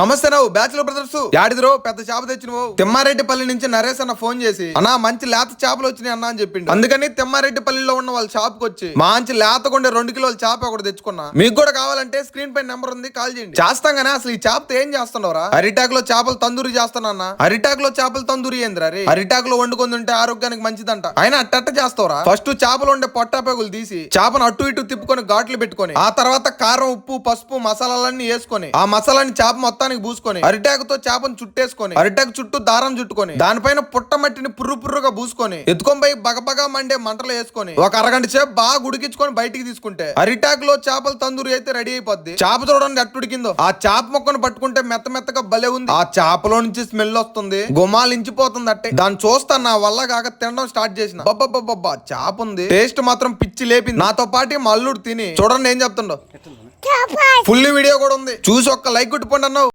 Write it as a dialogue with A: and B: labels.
A: నమస్తే నువ్వు bachelor brothers యాడిదిరో పెద్ద చేప తెచ్చినవు. తిమ్మారెడ్డిపల్లి నుంచి నరేష్ అన్న ఫోన్ చేసి అన్నా మంచి లేత చేపలు వచ్చినాయి అన్నా అని చెప్పిండు. అందుకని తిమ్మారెడ్డిపల్లిలో ఉన్న వాళ్ళ షాప్ కి వచ్చి మంచి లేతకుండే 2 కిలోల చేప ఒకటి తెచ్చుకున్నా. మీకు కూడా కావాలంటే స్క్రీన్ పై నెంబర్ ఉంది, కాల్ చేయండి. చేస్తాం గానీ అసలు ఈ చేపతో ఏం చేస్తున్నావురా? అరిటాక్ లో చేపలు తందూరి చేస్తానన్నా. అరిటాక్ లో చేపలు తందూరి ఏంద్రా రే? అరిటాక్ లో వండుకొని ఉంటే ఆరోగ్యానికి మంచిదంట. అయినా అట్ట చేస్తావురా? ఫస్ట్ చేపలు ఉండే పొట్టాపేగులు తీసి చేపను అటు ఇటు తిప్పుకొని ఘాట్లు పెట్టుకొని ఆ తర్వాత కారం, ఉప్పు, పసుపు, మసాలాలన్నీ వేసుకొని ఆ మసాలాని చేప మొత్తానికి పూసుకొని అరిటాకుతో చేపను చుట్టేసుకొని అరిటాకు చుట్టూ దారం చుట్టుకొని దానిపైన పుట్టమట్టిని పుర్రుగా పూసుకొని ఎత్తుకొని పోయి బగబగా మండే మంటలు వేసుకొని ఒక అరగంట సేపు బాగా ఉడికించుకొని బయటికి తీసుకుంటే అరిటాక్ లో చేపల తందూరి అయితే రెడీ అయిపోద్ది. చేప చూడండి అట్టు ఉడికిందో. ఆ చేప మొక్కను పట్టుకుంటే మెత్తగా భలే ఉంది. ఆ చేపలో నుంచి స్మెల్ వస్తుంది, గుమాలించిపోతుంది. అట్టే దాన్ని చూస్తా నా వల్ల కాక తినడం స్టార్ట్ చేసిన. బబ్బా చేప ఉంది, టేస్ట్ మాత్రం పిచ్చి లేపింది. నాతో పాటు మా అల్లుడు తిని చూడండి ఏం చెప్తుండో. ఫుల్ వీడియో కూడా ఉంది, చూసి ఒక్క లైక్ కొట్టుకోండి అన్నావు.